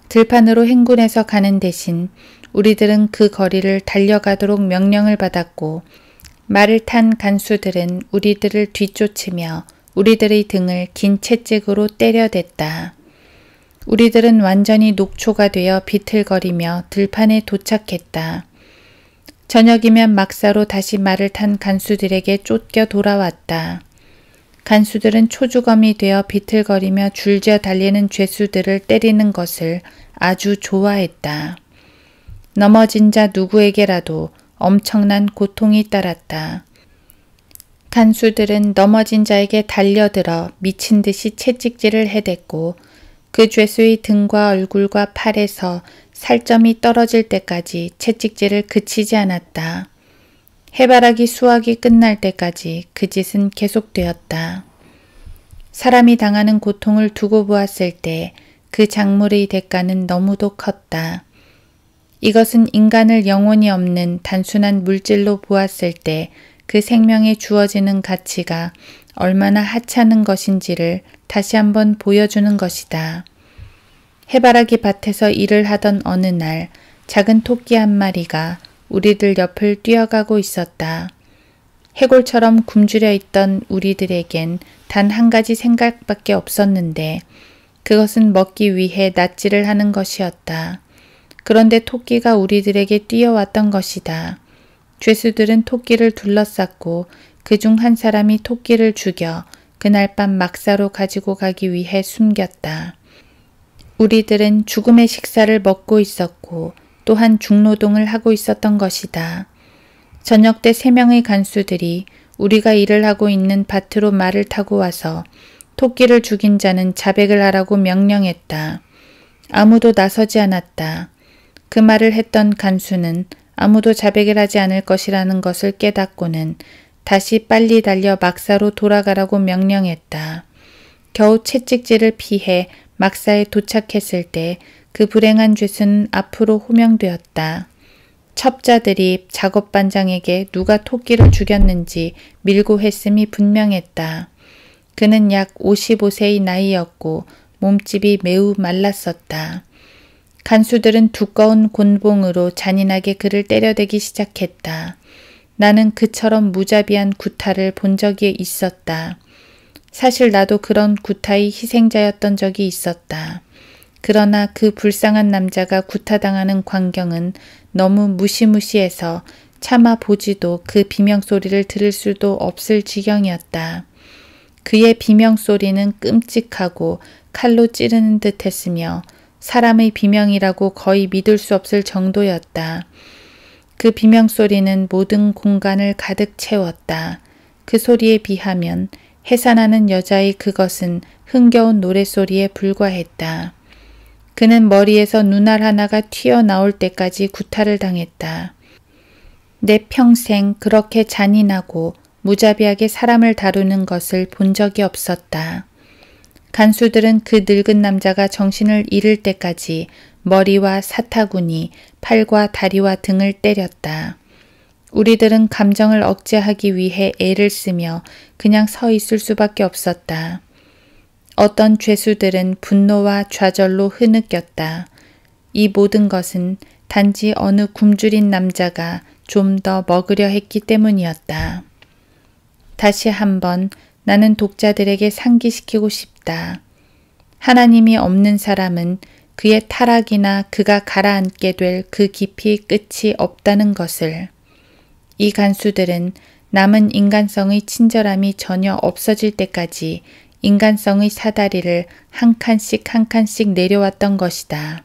들판으로 행군해서 가는 대신 우리들은 그 거리를 달려가도록 명령을 받았고 말을 탄 간수들은 우리들을 뒤쫓으며 우리들의 등을 긴 채찍으로 때려댔다. 우리들은 완전히 녹초가 되어 비틀거리며 들판에 도착했다. 저녁이면 막사로 다시 말을 탄 간수들에게 쫓겨 돌아왔다. 간수들은 초주검이 되어 비틀거리며 줄지어 달리는 죄수들을 때리는 것을 아주 좋아했다. 넘어진 자 누구에게라도 엄청난 고통이 따랐다. 간수들은 넘어진 자에게 달려들어 미친 듯이 채찍질을 해댔고 그 죄수의 등과 얼굴과 팔에서 살점이 떨어질 때까지 채찍질을 그치지 않았다. 해바라기 수확이 끝날 때까지 그 짓은 계속되었다. 사람이 당하는 고통을 두고 보았을 때 그 작물의 대가는 너무도 컸다. 이것은 인간을 영혼이 없는 단순한 물질로 보았을 때 그 생명에 주어지는 가치가 얼마나 하찮은 것인지를 다시 한번 보여주는 것이다. 해바라기 밭에서 일을 하던 어느 날 작은 토끼 한 마리가 우리들 옆을 뛰어가고 있었다. 해골처럼 굶주려 있던 우리들에겐 단 한 가지 생각밖에 없었는데 그것은 먹기 위해 낫지를 하는 것이었다. 그런데 토끼가 우리들에게 뛰어왔던 것이다. 죄수들은 토끼를 둘러쌌고 그중 한 사람이 토끼를 죽여 그날 밤 막사로 가지고 가기 위해 숨겼다. 우리들은 죽음의 식사를 먹고 있었고 또한 중노동을 하고 있었던 것이다. 저녁 때 3명의 간수들이 우리가 일을 하고 있는 밭으로 말을 타고 와서 토끼를 죽인 자는 자백을 하라고 명령했다. 아무도 나서지 않았다. 그 말을 했던 간수는 아무도 자백을 하지 않을 것이라는 것을 깨닫고는 다시 빨리 달려 막사로 돌아가라고 명령했다. 겨우 채찍질을 피해 막사에 도착했을 때 그 불행한 죄수는 앞으로 호명되었다. 첩자들이 작업반장에게 누가 토끼를 죽였는지 밀고 했음이 분명했다. 그는 약 55세의 나이였고 몸집이 매우 말랐었다. 간수들은 두꺼운 곤봉으로 잔인하게 그를 때려대기 시작했다. 나는 그처럼 무자비한 구타를 본 적이 있었다. 사실 나도 그런 구타의 희생자였던 적이 있었다. 그러나 그 불쌍한 남자가 구타당하는 광경은 너무 무시무시해서 차마 보지도 그 비명소리를 들을 수도 없을 지경이었다. 그의 비명소리는 끔찍하고 칼로 찌르는 듯 했으며 사람의 비명이라고 거의 믿을 수 없을 정도였다. 그 비명소리는 모든 공간을 가득 채웠다. 그 소리에 비하면 해산하는 여자의 그것은 흥겨운 노랫소리에 불과했다. 그는 머리에서 눈알 하나가 튀어나올 때까지 구타를 당했다. 내 평생 그렇게 잔인하고 무자비하게 사람을 다루는 것을 본 적이 없었다. 간수들은 그 늙은 남자가 정신을 잃을 때까지 머리와 사타구니, 팔과 다리와 등을 때렸다. 우리들은 감정을 억제하기 위해 애를 쓰며 그냥 서 있을 수밖에 없었다. 어떤 죄수들은 분노와 좌절로 흐느꼈다. 이 모든 것은 단지 어느 굶주린 남자가 좀 더 먹으려 했기 때문이었다. 다시 한번 나는 독자들에게 상기시키고 싶다. 하나님이 없는 사람은 그의 타락이나 그가 가라앉게 될 그 깊이 끝이 없다는 것을. 이 간수들은 남은 인간성의 친절함이 전혀 없어질 때까지 인간성의 사다리를 한 칸씩 한 칸씩 내려왔던 것이다.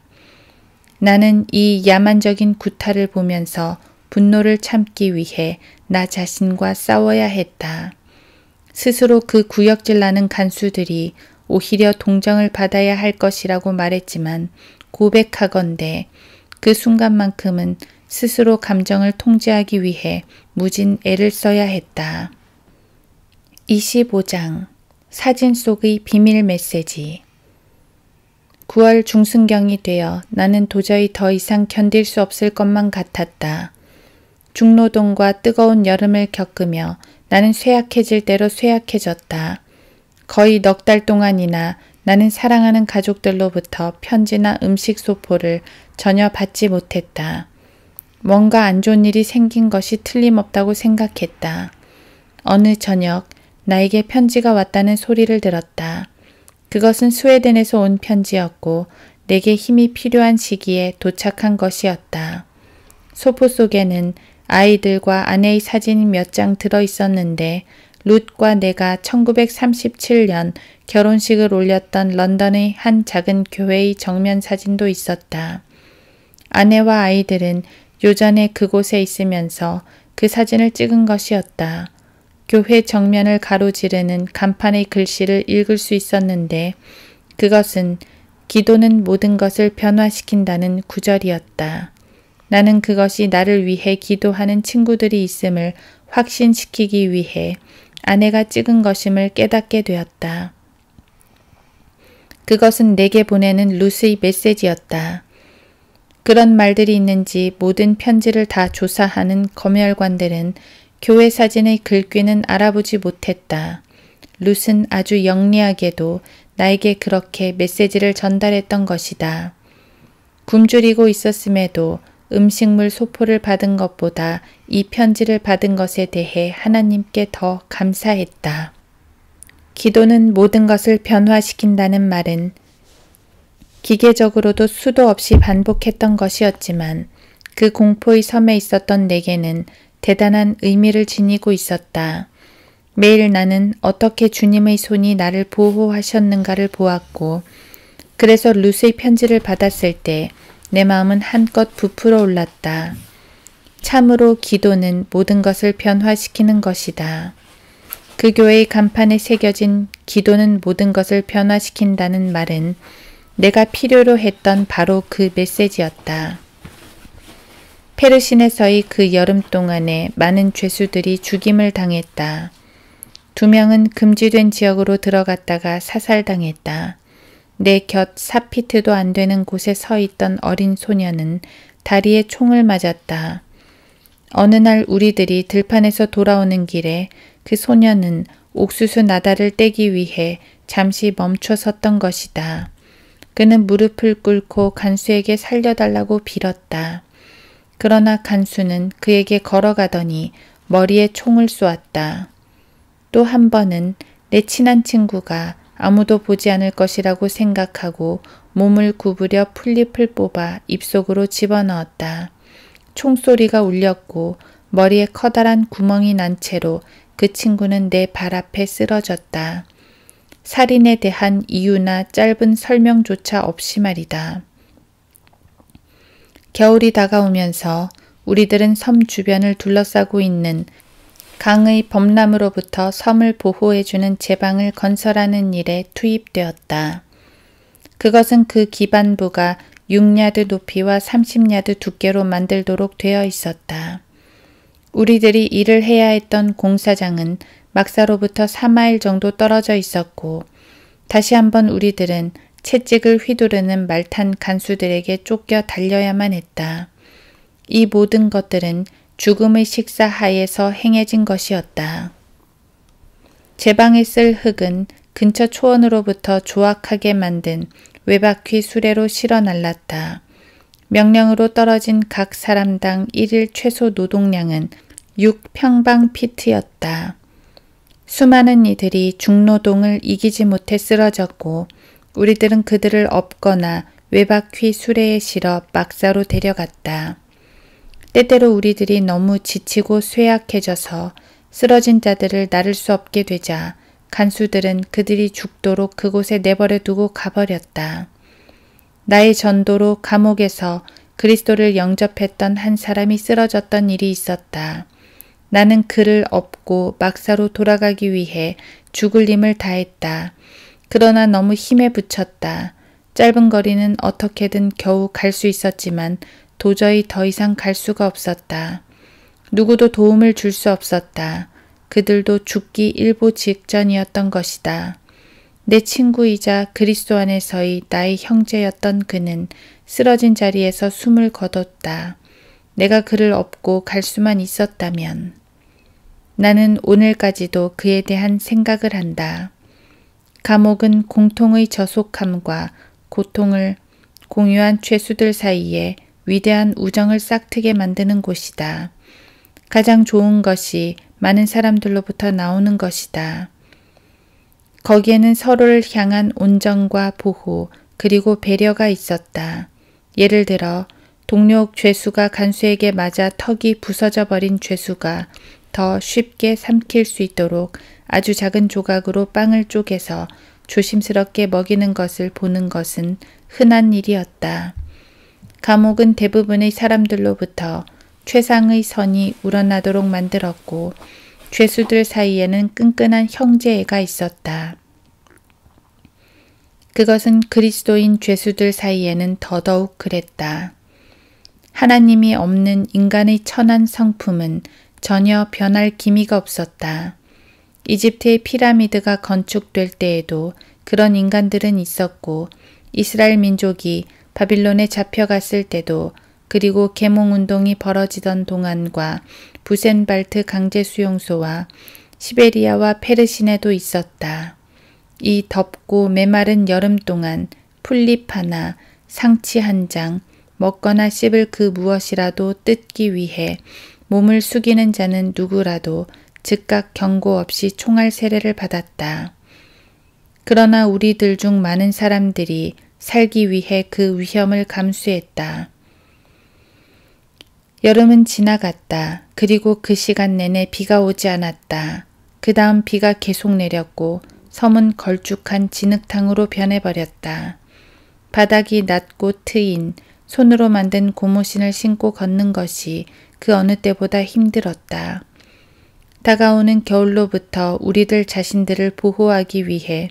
나는 이 야만적인 구타를 보면서 분노를 참기 위해 나 자신과 싸워야 했다. 스스로 그 구역질 나는 간수들이 오히려 동정을 받아야 할 것이라고 말했지만 고백하건대 그 순간만큼은 스스로 감정을 통제하기 위해 무진 애를 써야 했다. 25장 사진 속의 비밀 메시지. 9월 중순경이 되어 나는 도저히 더 이상 견딜 수 없을 것만 같았다. 중노동과 뜨거운 여름을 겪으며 나는 쇠약해질 대로 쇠약해졌다. 거의 넉 달 동안이나 나는 사랑하는 가족들로부터 편지나 음식 소포를 전혀 받지 못했다. 뭔가 안 좋은 일이 생긴 것이 틀림없다고 생각했다. 어느 저녁 나에게 편지가 왔다는 소리를 들었다. 그것은 스웨덴에서 온 편지였고 내게 힘이 필요한 시기에 도착한 것이었다. 소포 속에는 아이들과 아내의 사진이 몇 장 들어있었는데 룻과 내가 1937년 결혼식을 올렸던 런던의 한 작은 교회의 정면 사진도 있었다. 아내와 아이들은 요전에 그곳에 있으면서 그 사진을 찍은 것이었다. 교회 정면을 가로지르는 간판의 글씨를 읽을 수 있었는데 그것은 기도는 모든 것을 변화시킨다는 구절이었다. 나는 그것이 나를 위해 기도하는 친구들이 있음을 확신시키기 위해 아내가 찍은 것임을 깨닫게 되었다. 그것은 내게 보내는 룻의 메시지였다. 그런 말들이 있는지 모든 편지를 다 조사하는 검열관들은 교회 사진의 글귀는 알아보지 못했다. 룻은 아주 영리하게도 나에게 그렇게 메시지를 전달했던 것이다. 굶주리고 있었음에도 음식물 소포를 받은 것보다 이 편지를 받은 것에 대해 하나님께 더 감사했다. 기도는 모든 것을 변화시킨다는 말은 기계적으로도 수도 없이 반복했던 것이었지만 그 공포의 섬에 있었던 내게는 대단한 의미를 지니고 있었다. 매일 나는 어떻게 주님의 손이 나를 보호하셨는가를 보았고 그래서 룻의 편지를 받았을 때 내 마음은 한껏 부풀어 올랐다. 참으로 기도는 모든 것을 변화시키는 것이다. 그 교회의 간판에 새겨진 기도는 모든 것을 변화시킨다는 말은 내가 필요로 했던 바로 그 메시지였다. 페르신에서의 그 여름 동안에 많은 죄수들이 죽임을 당했다. 2명은 금지된 지역으로 들어갔다가 사살당했다. 내 곁 4피트도 안 되는 곳에 서 있던 어린 소녀는 다리에 총을 맞았다. 어느 날 우리들이 들판에서 돌아오는 길에 그 소녀는 옥수수 나달을 떼기 위해 잠시 멈춰 섰던 것이다. 그는 무릎을 꿇고 간수에게 살려달라고 빌었다. 그러나 간수는 그에게 걸어가더니 머리에 총을 쏘았다. 또 한 번은 내 친한 친구가 아무도 보지 않을 것이라고 생각하고 몸을 구부려 풀잎을 뽑아 입속으로 집어넣었다. 총소리가 울렸고 머리에 커다란 구멍이 난 채로 그 친구는 내 발 앞에 쓰러졌다. 살인에 대한 이유나 짧은 설명조차 없이 말이다. 겨울이 다가오면서 우리들은 섬 주변을 둘러싸고 있는 강의 범람으로부터 섬을 보호해주는 제방을 건설하는 일에 투입되었다. 그것은 그 기반부가 6야드 높이와 30야드 두께로 만들도록 되어 있었다. 우리들이 일을 해야 했던 공사장은 막사로부터 4마일 정도 떨어져 있었고 다시 한번 우리들은 채찍을 휘두르는 말탄 간수들에게 쫓겨 달려야만 했다. 이 모든 것들은 죽음의 식사 하에서 행해진 것이었다. 제방에 쓸 흙은 근처 초원으로부터 조악하게 만든 외바퀴 수레로 실어 날랐다. 명령으로 떨어진 각 사람당 1일 최소 노동량은 6평방피트였다. 수많은 이들이 중노동을 이기지 못해 쓰러졌고 우리들은 그들을 엎거나 외바퀴 수레에 실어 막사로 데려갔다. 때때로 우리들이 너무 지치고 쇠약해져서 쓰러진 자들을 나를 수 없게 되자 간수들은 그들이 죽도록 그곳에 내버려 두고 가버렸다. 나의 전도로 감옥에서 그리스도를 영접했던 한 사람이 쓰러졌던 일이 있었다. 나는 그를 업고 막사로 돌아가기 위해 죽을 힘을 다했다. 그러나 너무 힘에 부쳤다. 짧은 거리는 어떻게든 겨우 갈 수 있었지만 도저히 더 이상 갈 수가 없었다. 누구도 도움을 줄 수 없었다. 그들도 죽기 일보 직전이었던 것이다. 내 친구이자 그리스도 안에서의 나의 형제였던 그는 쓰러진 자리에서 숨을 거뒀다. 내가 그를 업고 갈 수만 있었다면. 나는 오늘까지도 그에 대한 생각을 한다. 감옥은 공통의 저속함과 고통을 공유한 죄수들 사이에 위대한 우정을 싹트게 만드는 곳이다. 가장 좋은 것이 많은 사람들로부터 나오는 것이다. 거기에는 서로를 향한 온정과 보호 그리고 배려가 있었다. 예를 들어 동료 죄수가 간수에게 맞아 턱이 부서져 버린 죄수가 더 쉽게 삼킬 수 있도록 아주 작은 조각으로 빵을 쪼개서 조심스럽게 먹이는 것을 보는 것은 흔한 일이었다. 감옥은 대부분의 사람들로부터 최상의 선이 우러나도록 만들었고 죄수들 사이에는 끈끈한 형제애가 있었다. 그것은 그리스도인 죄수들 사이에는 더더욱 그랬다. 하나님이 없는 인간의 천한 성품은 전혀 변할 기미가 없었다. 이집트의 피라미드가 건축될 때에도 그런 인간들은 있었고 이스라엘 민족이 바빌론에 잡혀갔을 때도 그리고 계몽운동이 벌어지던 동안과 부센발트 강제수용소와 시베리아와 페르신에도 있었다. 이 덥고 메마른 여름 동안 풀잎 하나, 상치 한 장, 먹거나 씹을 그 무엇이라도 뜯기 위해 몸을 숙이는 자는 누구라도 즉각 경고 없이 총알 세례를 받았다. 그러나 우리들 중 많은 사람들이 살기 위해 그 위험을 감수했다. 여름은 지나갔다. 그리고 그 시간 내내 비가 오지 않았다. 그 다음 비가 계속 내렸고 섬은 걸쭉한 진흙탕으로 변해버렸다. 바닥이 낮고 트인 손으로 만든 고무신을 신고 걷는 것이 그 어느 때보다 힘들었다. 다가오는 겨울로부터 우리들 자신들을 보호하기 위해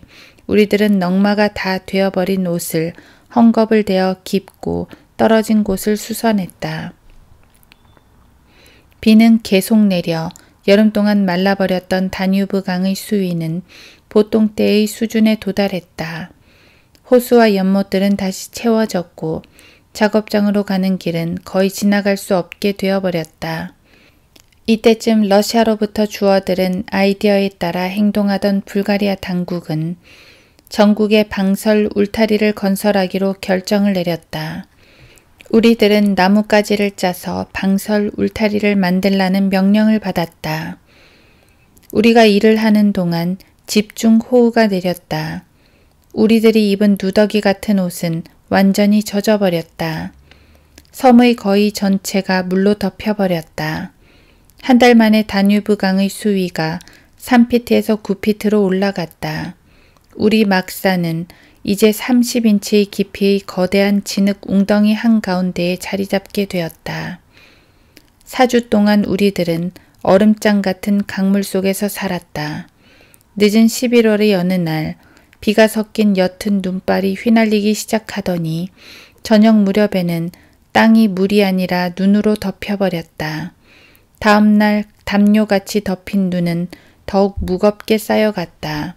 우리들은 넝마가 다 되어버린 옷을 헝겊을 대어 깊고 떨어진 곳을 수선했다. 비는 계속 내려 여름 동안 말라버렸던 다뉴브 강의 수위는 보통 때의 수준에 도달했다. 호수와 연못들은 다시 채워졌고 작업장으로 가는 길은 거의 지나갈 수 없게 되어버렸다. 이때쯤 러시아로부터 주어들은 아이디어에 따라 행동하던 불가리아 당국은 전국에 방설 울타리를 건설하기로 결정을 내렸다. 우리들은 나뭇가지를 짜서 방설 울타리를 만들라는 명령을 받았다. 우리가 일을 하는 동안 집중 호우가 내렸다. 우리들이 입은 누더기 같은 옷은 완전히 젖어버렸다. 섬의 거의 전체가 물로 덮여버렸다. 한 달 만에 다뉴브 강의 수위가 3피트에서 9피트로 올라갔다. 우리 막사는 이제 30인치의 깊이의 거대한 진흙 웅덩이 한가운데에 자리 잡게 되었다. 4주 동안 우리들은 얼음장 같은 강물 속에서 살았다. 늦은 11월의 어느 날 비가 섞인 옅은 눈발이 휘날리기 시작하더니 저녁 무렵에는 땅이 물이 아니라 눈으로 덮여버렸다. 다음 날 담요같이 덮인 눈은 더욱 무겁게 쌓여갔다.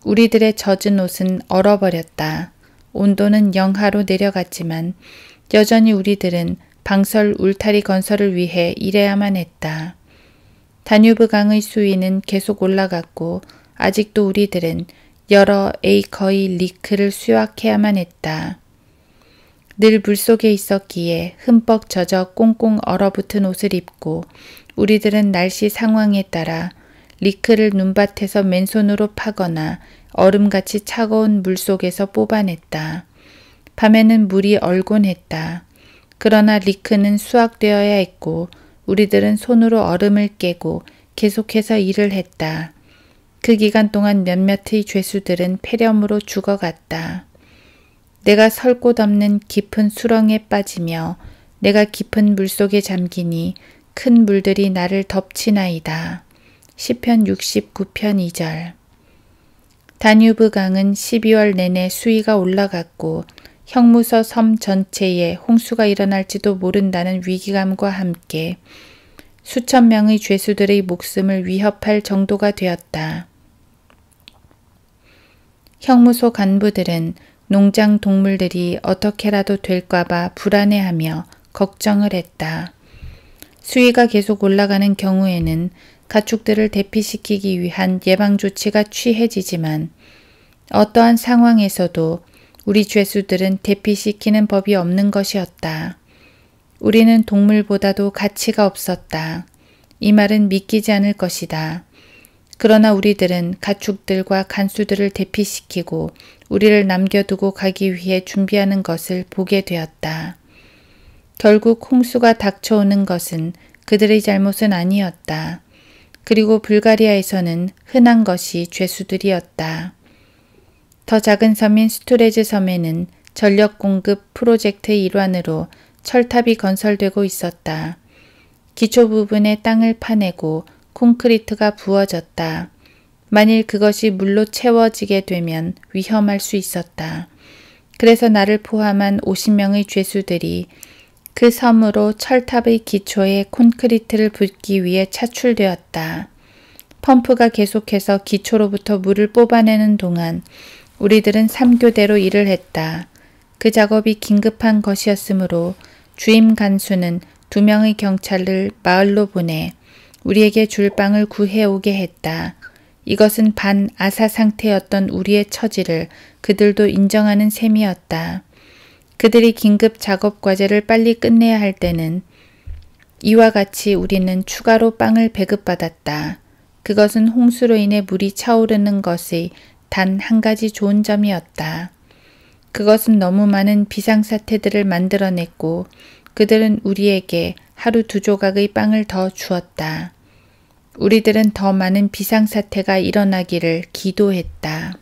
우리들의 젖은 옷은 얼어버렸다. 온도는 영하로 내려갔지만 여전히 우리들은 방설 울타리 건설을 위해 일해야만 했다. 다뉴브 강의 수위는 계속 올라갔고 아직도 우리들은 여러 에이커의 리크를 수확해야만 했다. 늘 물속에 있었기에 흠뻑 젖어 꽁꽁 얼어붙은 옷을 입고 우리들은 날씨 상황에 따라 리크를 눈밭에서 맨손으로 파거나 얼음같이 차가운 물속에서 뽑아냈다. 밤에는 물이 얼곤 했다. 그러나 리크는 수확되어야 했고 우리들은 손으로 얼음을 깨고 계속해서 일을 했다. 그 기간 동안 몇몇의 죄수들은 폐렴으로 죽어갔다. 내가 설 곳 없는 깊은 수렁에 빠지며 내가 깊은 물속에 잠기니 큰 물들이 나를 덮치나이다. 시편 69편 2절. 다뉴브 강은 12월 내내 수위가 올라갔고 형무서 섬 전체에 홍수가 일어날지도 모른다는 위기감과 함께 수천 명의 죄수들의 목숨을 위협할 정도가 되었다. 형무소 간부들은 농장 동물들이 어떻게라도 될까봐 불안해하며 걱정을 했다. 수위가 계속 올라가는 경우에는 가축들을 대피시키기 위한 예방조치가 취해지지만 어떠한 상황에서도 우리 죄수들은 대피시키는 법이 없는 것이었다. 우리는 동물보다도 가치가 없었다. 이 말은 믿기지 않을 것이다. 그러나 우리들은 가축들과 간수들을 대피시키고 우리를 남겨두고 가기 위해 준비하는 것을 보게 되었다. 결국 홍수가 닥쳐오는 것은 그들의 잘못은 아니었다. 그리고 불가리아에서는 흔한 것이 죄수들이었다. 더 작은 섬인 스투레즈 섬에는 전력 공급 프로젝트의 일환으로 철탑이 건설되고 있었다. 기초 부분에 땅을 파내고 콘크리트가 부어졌다. 만일 그것이 물로 채워지게 되면 위험할 수 있었다. 그래서 나를 포함한 50명의 죄수들이 그 섬으로 철탑의 기초에 콘크리트를 붓기 위해 차출되었다. 펌프가 계속해서 기초로부터 물을 뽑아내는 동안 우리들은 3교대로 일을 했다. 그 작업이 긴급한 것이었으므로 주임 간수는 2명의 경찰을 마을로 보내 우리에게 줄 빵을 구해오게 했다. 이것은 반아사 상태였던 우리의 처지를 그들도 인정하는 셈이었다. 그들이 긴급 작업 과제를 빨리 끝내야 할 때는 이와 같이 우리는 추가로 빵을 배급받았다. 그것은 홍수로 인해 물이 차오르는 것의 단 한 가지 좋은 점이었다. 그것은 너무 많은 비상사태들을 만들어냈고 그들은 우리에게 하루 2조각의 빵을 더 주었다. 우리들은 더 많은 비상사태가 일어나기를 기도했다.